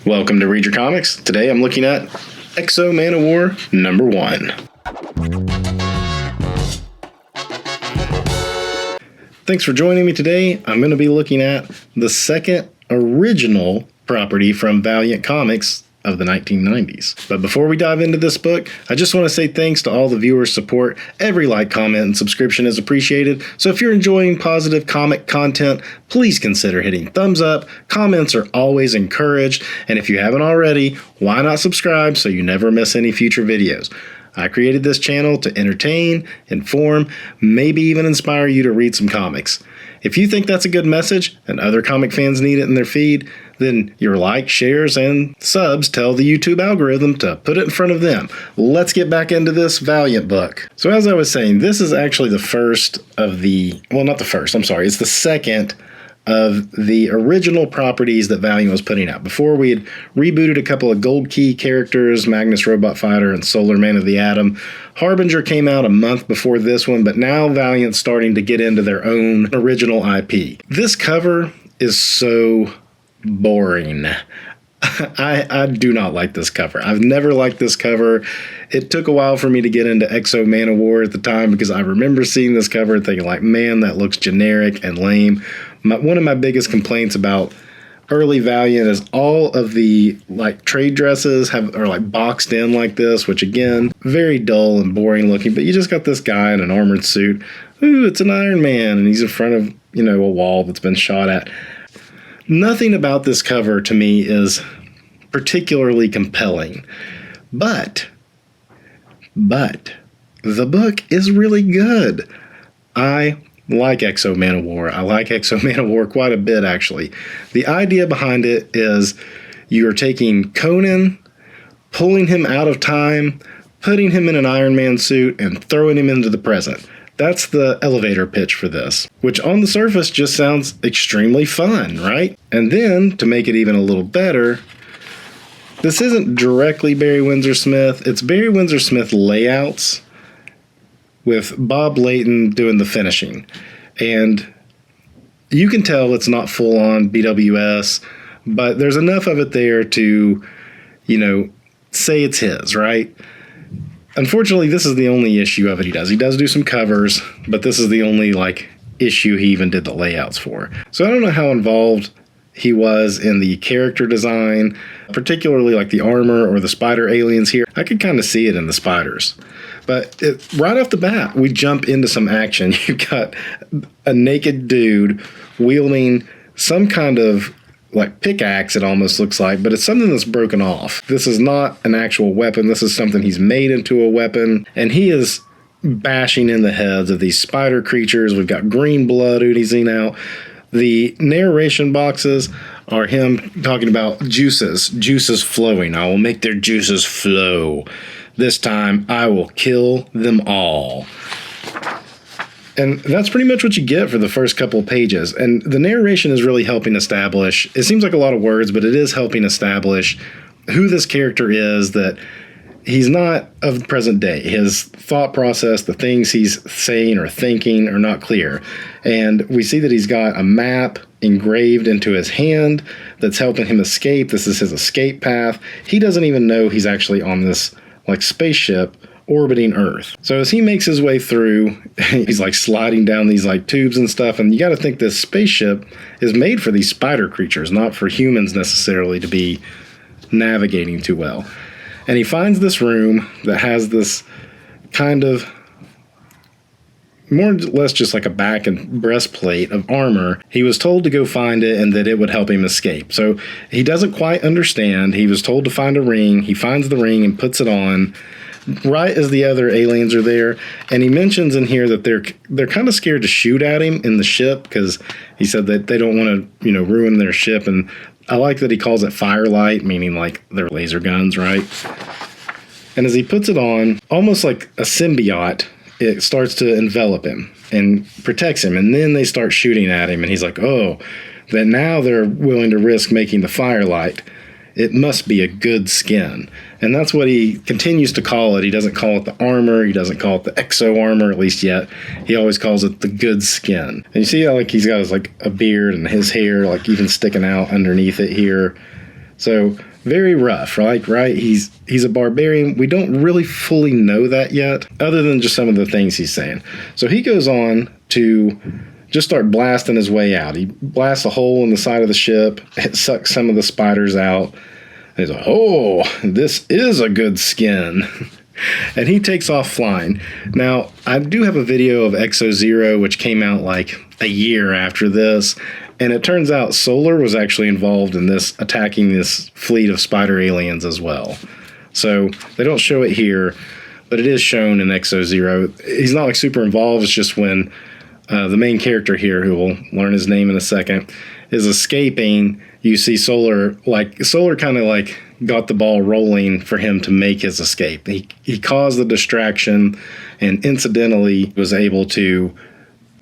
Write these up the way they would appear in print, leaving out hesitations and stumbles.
Welcome to Read Your Comics. Today I'm looking at X-O Manowar #1. Thanks for joining me today. I'm going to be looking at the second original property from Valiant Comics of the 1990s. But before we dive into this book, I just want to say thanks to all the viewers' support. Every like, comment, and subscription is appreciated. So if you're enjoying positive comic content, please consider hitting thumbs up. Comments are always encouraged. And if you haven't already, why not subscribe so you never miss any future videos? I created this channel to entertain, inform, maybe even inspire you to read some comics. If you think that's a good message and other comic fans need it in their feed, then your likes, shares, and subs tell the YouTube algorithm to put it in front of them. Let's get back into this Valiant book. So as I was saying, this is actually the first of the, well, not the first, I'm sorry, it's the second of the original properties that Valiant was putting out. Before, we had rebooted a couple of Gold Key characters, Magnus Robot Fighter and Solar Man of the Atom. Harbinger came out a month before this one, but now Valiant's starting to get into their own original IP. This cover is so boring. I do not like this cover. I've never liked this cover. It took a while for me to get into X-O Manowar at the time because I remember seeing this cover and thinking like, man, that looks generic and lame. One of my biggest complaints about early Valiant is all of the like trade dresses are like boxed in like this, which again, very dull and boring looking, but you just got this guy in an armored suit. Ooh, it's an Iron Man, and he's in front of, a wall that's been shot at. Nothing about this cover to me is particularly compelling, but the book is really good. I like X-O Manowar. I like X-O Manowar quite a bit, actually. The idea behind it is you're taking Conan, pulling him out of time, putting him in an Iron Man suit, and throwing him into the present. That's the elevator pitch for this, which on the surface just sounds extremely fun, right? And then, to make it even a little better, this isn't directly Barry Windsor Smith. It's Barry Windsor Smith layouts with Bob Layton doing the finishing. And you can tell it's not full-on BWS, but there's enough of it there to, say it's his, right? Unfortunately, this is the only issue of it he does. He does do some covers, but this is the only, issue he even did the layouts for. So I don't know how involved he was in the character design, particularly the armor or the spider aliens here. I could kind of see it in the spiders. But right off the bat, we jump into some action. You've got a naked dude wielding some kind of pickaxe, it almost looks like, but it's something that's broken off. This is not an actual weapon. This is something he's made into a weapon, and he is bashing in the heads of these spider creatures. We've got green blood oozing out. The narration boxes are him talking about juices flowing. I will make their juices flow. This time, I will kill them all. And that's pretty much what you get for the first couple of pages. And the narration is really helping establish, it seems like a lot of words, but it is helping establish who this character is, that he's not of the present day. His thought process, the things he's saying or thinking are not clear. And we see that he's got a map engraved into his hand that's helping him escape. This is his escape path. He doesn't even know he's actually on this spaceship orbiting Earth. So as he makes his way through, he's sliding down these tubes and stuff, and you got to think this spaceship is made for these spider creatures, not for humans necessarily to be navigating too well. And he finds this room that has this kind of more or less just a back and breastplate of armor. He was told to go find it and that it would help him escape. So he doesn't quite understand. He was told to find a ring. He finds the ring and puts it on right as the other aliens are there. And he mentions in here that they're kind of scared to shoot at him in the ship because he said that they don't want to, ruin their ship. And I like that he calls it firelight, meaning they're laser guns, right? And as he puts it on, almost like a symbiote, it starts to envelop him and protects him. And then they start shooting at him. And he's like, oh, that now they're willing to risk making the firelight. It must be a good skin. And that's what he continues to call it. He doesn't call it the armor. He doesn't call it the X-O armor, at least yet. He always calls it the good skin. And you see how he's got his a beard and his hair even sticking out underneath it here. So very rough, right? He's a barbarian. We don't really fully know that yet, other than just some of the things he's saying. So he goes on to just start blasting his way out. He blasts a hole in the side of the ship. It sucks some of the spiders out. And he's like, oh, this is a good skin. And he takes off flying. Now, I do have a video of X-O, which came out like a year after this. And it turns out Solar was actually involved in this, attacking this fleet of spider aliens as well. So they don't show it here, but it is shown in X-O. He's not like super involved. It's just when the main character here, who we'll learn his name in a second, is escaping, you see Solar kind of like got the ball rolling for him to make his escape. He caused the distraction and incidentally was able to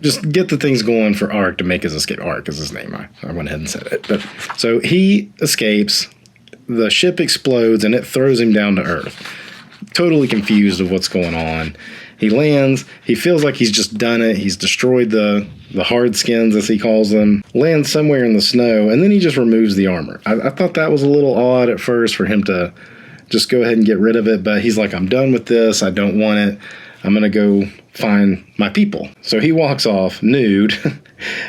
just get the things going for Arik to make his escape. Arik is his name. I went ahead and said it. But so he escapes, the ship explodes, and it throws him down to Earth. Totally confused of what's going on. He lands. He feels like he's just done it. He's destroyed the hard skins, as he calls them. Lands somewhere in the snow, and then he just removes the armor. I thought that was a little odd at first for him to just go ahead and get rid of it, but he's like, I'm done with this. I don't want it. I'm going to go find my people. So he walks off nude,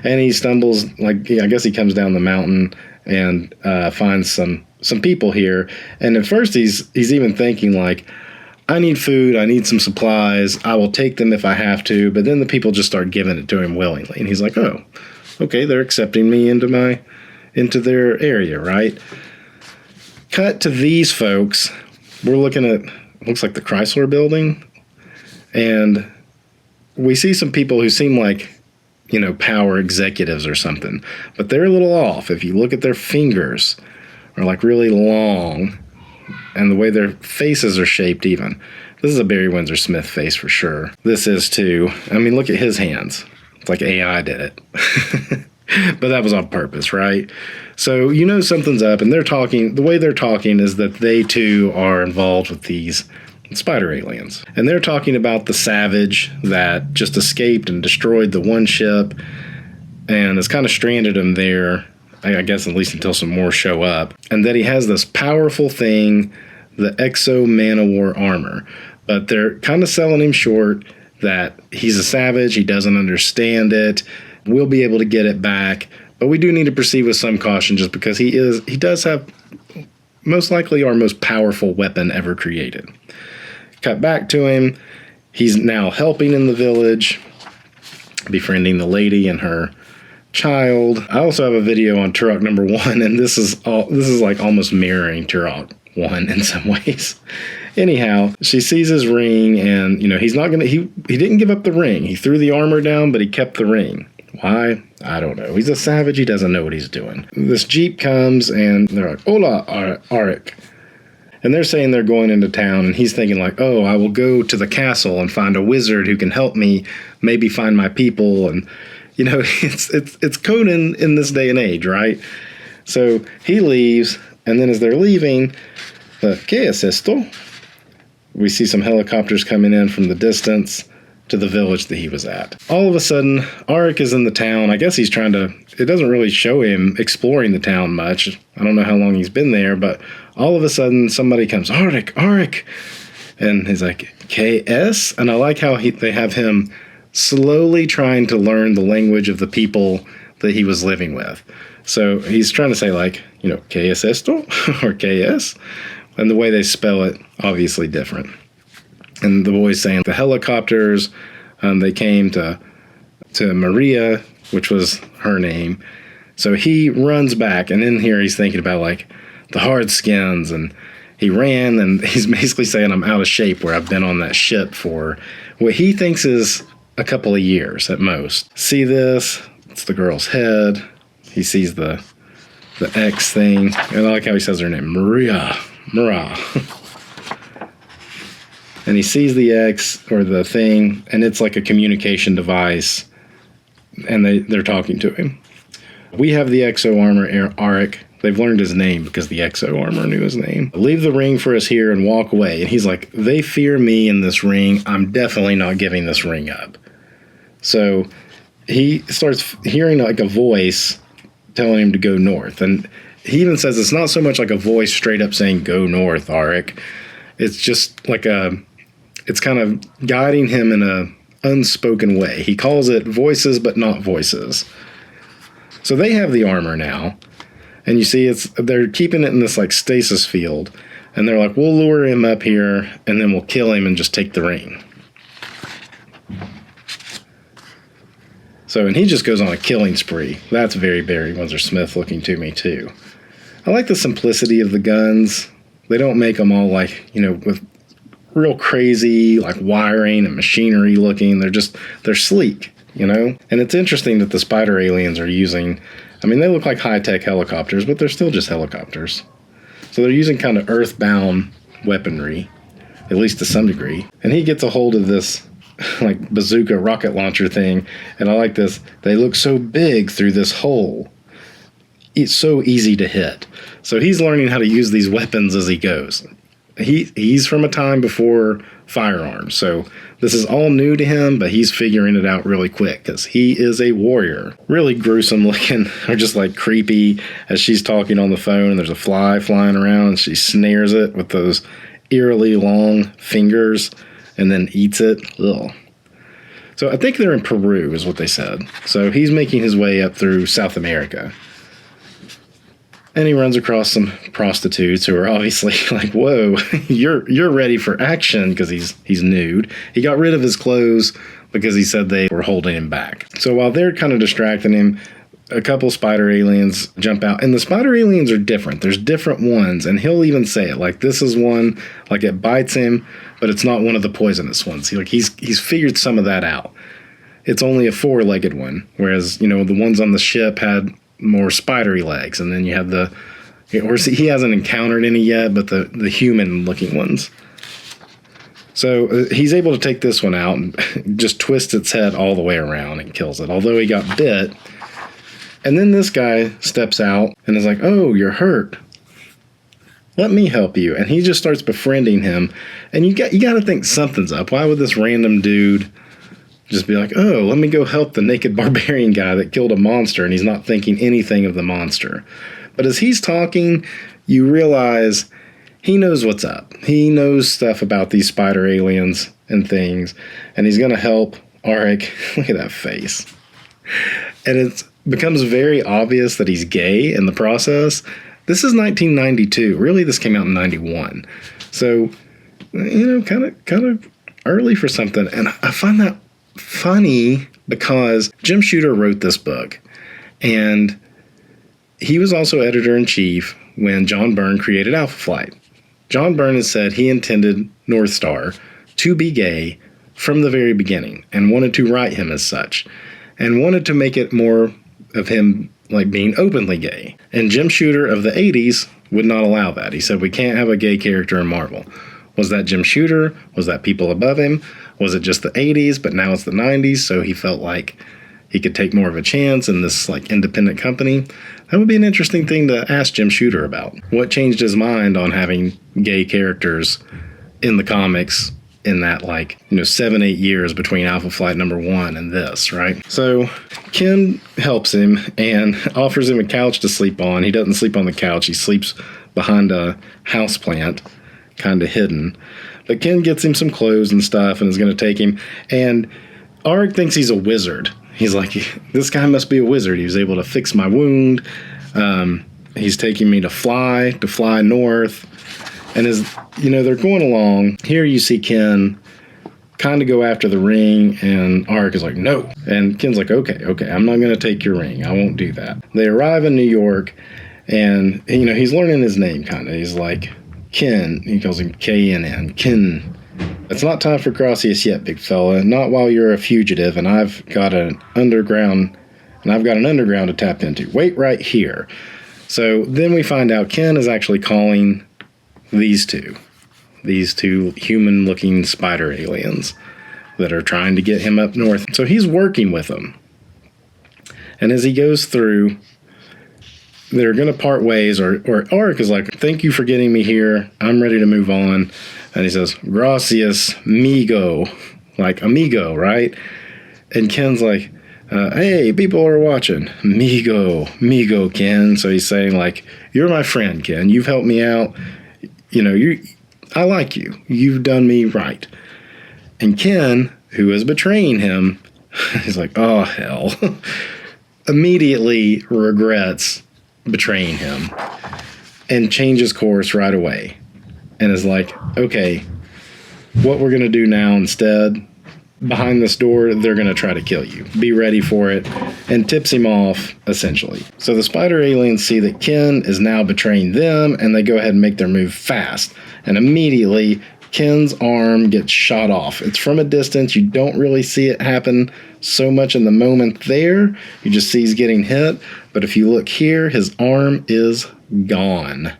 and he stumbles, I guess he comes down the mountain and finds some people here. And at first he's even thinking like, I need food, I need some supplies, I will take them if I have to. But then the people just start giving it to him willingly. And he's like, oh, okay, they're accepting me into their area, right? Cut to these folks. We're looking at, looks like the Chrysler building. And we see some people who seem like, power executives or something. But they're a little off. If you look at their fingers, are like really long. And the way their faces are shaped even. This is a Barry Windsor Smith face for sure. This is too. I mean, look at his hands. It's like AI did it. But that was on purpose, right? So something's up, and they're talking. The way they're talking is that they too are involved with these spider aliens. And they're talking about the savage that just escaped and destroyed the one ship and has kind of stranded him there, I guess at least until some more show up. And that he has this powerful thing, the X-O Manowar armor. But they're kind of selling him short that he's a savage, he doesn't understand it, we'll be able to get it back. But we do need to proceed with some caution just because he does have most likely our most powerful weapon ever created. Cut back to him. He's now helping in the village, befriending the lady and her child. I also have a video on Turok number 1, and this is like almost mirroring Turok 1 in some ways. Anyhow, she sees his ring, and he's not gonna. He didn't give up the ring. He threw the armor down, but he kept the ring. Why? I don't know. He's a savage. He doesn't know what he's doing. This jeep comes, and they're like, "Hola, Arik." And they're saying they're going into town, and he's thinking like, oh, I will go to the castle and find a wizard who can help me, maybe find my people. And, it's Conan in this day and age, right? So he leaves, and then as they're leaving, ¿Qué es esto? We see some helicopters coming in from the distance to the village that he was at. All of a sudden, Arik is in the town. I guess he's trying to, it doesn't really show him exploring the town much. I don't know how long he's been there, but all of a sudden somebody comes, Arik. And he's like, KS? And I like how they have him slowly trying to learn the language of the people that he was living with. So he's trying to say like, ¿Qué es esto? Or KS? And the way they spell it, obviously different. And the boy's saying the helicopters, they came to Maria, which was her name. So he runs back, and in here he's thinking about like the hard skins, and he ran, and he's basically saying I'm out of shape where I've been on that ship for what he thinks is a couple of years at most. See this? It's the girl's head. He sees the X thing, and I like how he says her name, Maria. And he sees the X or the thing, and it's like a communication device, and they're talking to him. We have the X-O armor, Arik. They've learned his name because the X-O armor knew his name. Leave the ring for us here and walk away. And he's like, they fear me in this ring. I'm definitely not giving this ring up. So he starts hearing like a voice telling him to go north. And he even says it's not so much like a voice straight up saying, "Go north, Auric." It's just like it's kind of guiding him in a unspoken way. He calls it voices, but not voices. So they have the armor now. And you see they're keeping it in this like stasis field. And they're like, we'll lure him up here and then we'll kill him and just take the ring. So, and he just goes on a killing spree. That's very Barry Windsor Smith looking to me too. I like the simplicity of the guns. They don't make them all like, with real crazy like wiring and machinery looking. They're sleek, And it's interesting that the spider aliens are using, they look like high-tech helicopters, but they're still just helicopters. So they're using kind of earthbound weaponry, at least to some degree. And he gets a hold of this like bazooka rocket launcher thing, and I like this. They look so big through this hole. It's so easy to hit. So he's learning how to use these weapons as he goes. He's from a time before firearms, so this is all new to him, but he's figuring it out really quick because he is a warrior. Really gruesome looking, or just like creepy as she's talking on the phone and there's a fly flying around and she snares it with those eerily long fingers and then eats it. Ugh. So I think they're in Peru is what they said. So he's making his way up through South America. And he runs across some prostitutes who are obviously like, whoa, you're ready for action, because he's nude. He got rid of his clothes because he said they were holding him back. So while they're kind of distracting him, a couple spider aliens jump out. And the spider aliens are different. There's different ones. And he'll even say it. Like, this is one, like it bites him, but it's not one of the poisonous ones. He's figured some of that out. It's only a 4-legged one. Whereas, the ones on the ship had more spidery legs, and then you have he hasn't encountered any yet, but the human looking ones. So he's able to take this one out and just twist its head all the way around and kills it, although he got bit. And then this guy steps out and is like, oh, you're hurt, let me help you. And he just starts befriending him, and you got to think something's up. Why would this random dude just be like, oh, let me go help the naked barbarian guy that killed a monster, and he's not thinking anything of the monster. But as he's talking, you realize he knows what's up. He knows stuff about these spider aliens and things, and he's going to help Auric. Look at that face. And it becomes very obvious that he's gay in the process. This is 1992. Really, this came out in 91. So, kind of early for something. And I find that funny because Jim Shooter wrote this book, and he was also editor-in-chief when John Byrne created Alpha Flight. John Byrne has said he intended North Star to be gay from the very beginning and wanted to write him as such and wanted to make it more of him like being openly gay. And Jim Shooter of the 80s would not allow that. He said, we can't have a gay character in Marvel. Was that Jim Shooter? Was that people above him? Was it just the 80s, but now it's the 90s, so he felt like he could take more of a chance in this like independent company? That would be an interesting thing to ask Jim Shooter about. What changed his mind on having gay characters in the comics in that 7-8 years between Alpha Flight #1 and this, right? So Ken helps him and offers him a couch to sleep on. He doesn't sleep on the couch. He sleeps behind a houseplant, kind of hidden. But Ken gets him some clothes and stuff and is going to take him. And Auric thinks he's a wizard. He's like, this guy must be a wizard. He was able to fix my wound. He's taking me to fly north. And as, they're going along, here you see Ken kind of go after the ring, and Auric is like, no. And Ken's like, okay, I'm not going to take your ring. I won't do that. They arrive in New York, and he's learning his name kind of. He's like, Ken. He calls him K-N-N. Ken. It's not time for Gracias yet, big fella. Not while you're a fugitive, and I've got an underground to tap into. Wait right here. So then we find out Ken is actually calling these two human-looking spider aliens that are trying to get him up north. So he's working with them. And as he goes through, they're going to part ways, or Auric is like, thank you for getting me here. I'm ready to move on. And he says, gracias, migo. Like amigo, right? And Ken's like, Hey, people are watching. Migo, Ken. So he's saying, like, you're my friend, Ken. You've helped me out. I like you. You've done me right. And Ken, who is betraying him, he's like, oh, hell. Immediately regrets betraying him and changes course right away. And is like, okay, what we're going to do now instead, behind this door, they're going to try to kill you. Be ready for it. And tips him off, essentially. So the spider aliens see that Ken is now betraying them, and they go ahead and make their move fast. And immediately, Ken's arm gets shot off. It's from a distance. You don't really see it happen so much in the moment there. You just see he's getting hit. But if you look here, his arm is gone.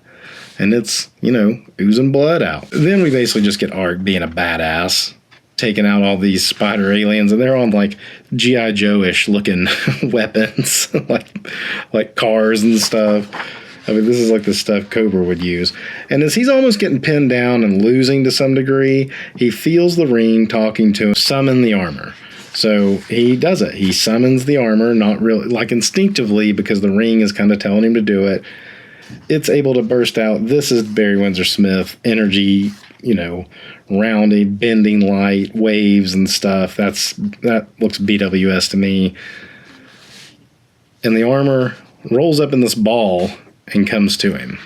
And it's, oozing blood out. Then we basically just get Ark being a badass, taking out all these spider aliens, and they're on like G.I. Joe-ish looking weapons, like cars and stuff. I mean, this is like the stuff Cobra would use. And as he's almost getting pinned down and losing to some degree, he feels the ring talking to him, summon the armor. So he does it. He summons the armor, not really, like instinctively, because the ring is kind of telling him to do it. It's able to burst out. This is Barry Windsor Smith energy, rounded, bending light, waves and stuff. That looks BWS to me. And the armor rolls up in this ball and comes to him.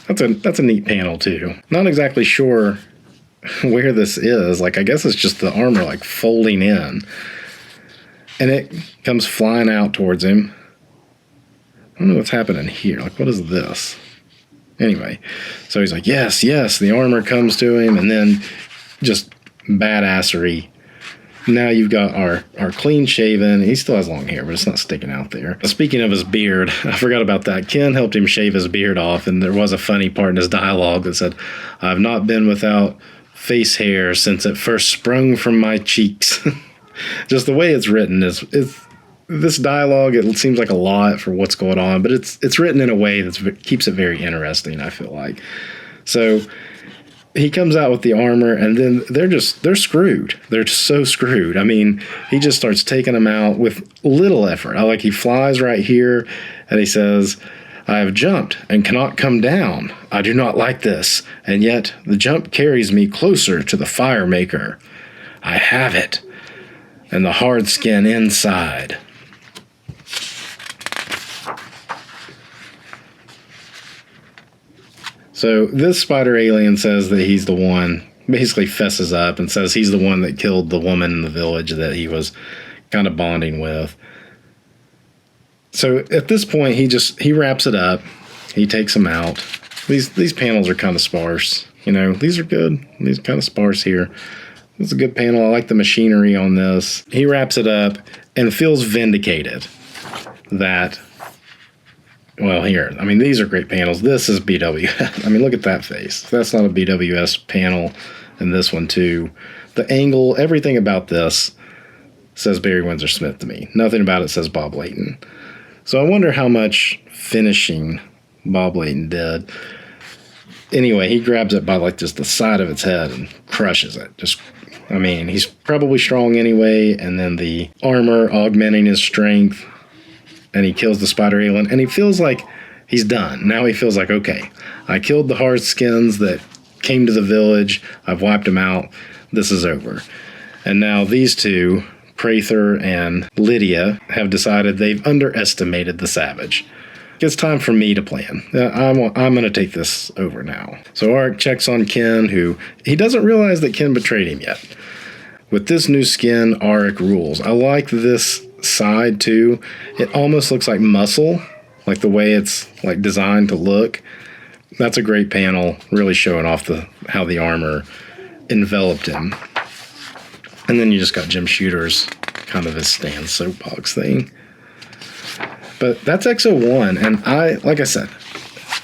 That's a neat panel too. Not exactly sure where this is. Like, I guess it's just the armor like folding in. And it comes flying out towards him. I don't know what's happening here. Like, what is this? Anyway, so he's like, yes, the armor comes to him, and then just badassery. Now you've got our clean shaven. He still has long hair, but it's not sticking out there. Speaking of his beard, I forgot about that. Ken helped him shave his beard off, and there was a funny part in his dialogue that said, I've not been without face hair since it first sprung from my cheeks. Just the way it's written is this dialogue, it seems like a lot for what's going on, but it's written in a way that keeps it very interesting, I feel like. So he comes out with the armor, and then they're screwed. They're so screwed. I mean, he just starts taking them out with little effort. He flies right here, and he says, I have jumped and cannot come down. I do not like this, and yet the jump carries me closer to the fire maker. I have it, and the hard skin inside. So this spider alien says that he's the one, basically fesses up and says he's the one that killed the woman in the village that he was kind of bonding with. So at this point, he wraps it up. He takes them out. These panels are kind of sparse. These are good. These are kind of sparse here. This is a good panel. I like the machinery on this. He wraps it up and feels vindicated that... Well, here, these are great panels. This is BWS. Look at that face. That's not a BWS panel, and this one too. The angle, everything about this says Barry Windsor Smith to me. Nothing about it says Bob Layton. So I wonder how much finishing Bob Layton did. Anyway, he grabs it by just the side of its head and crushes it. He's probably strong anyway, and then the armor augmenting his strength. And he kills the spider alien, and he feels like he's done. Now he feels like, okay, I killed the hard skins that came to the village. I've wiped them out. This is over. And now these two, Prather and Lydia, have decided they've underestimated the savage. It's time for me to plan. I'm going to take this over now. So Ark checks on Ken, who he doesn't realize that Ken betrayed him yet. With this new skin, Ark rules. I like this side too. It almost looks like muscle, like the way it's designed to look. That's a great panel, really showing off how the armor enveloped him. And then you just got Jim Shooter's kind of his Stan soapbox thing. But that's X-O1, and like I said,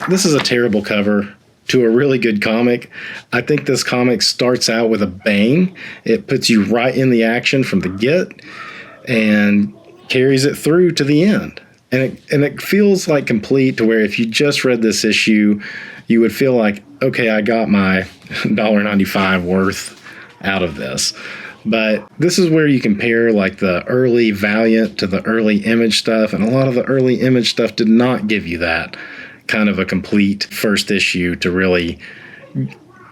this is a terrible cover to a really good comic. I think this comic starts out with a bang. It puts you right in the action from the get and carries it through to the end. And it feels like complete to where if you just read this issue, you would feel like, okay, I got my $1.95 worth out of this. But this is where you compare like the early Valiant to the early Image stuff, and a lot of the early Image stuff did not give you that kind of a complete first issue to really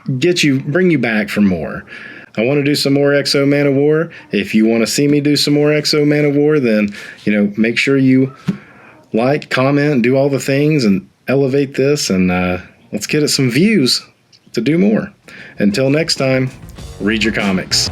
bring you back for more. I want to do some more X-O Manowar. If you want to see me do some more X-O Manowar, then, make sure you like, comment, do all the things, and elevate this, and let's get it some views to do more. Until next time, read your comics.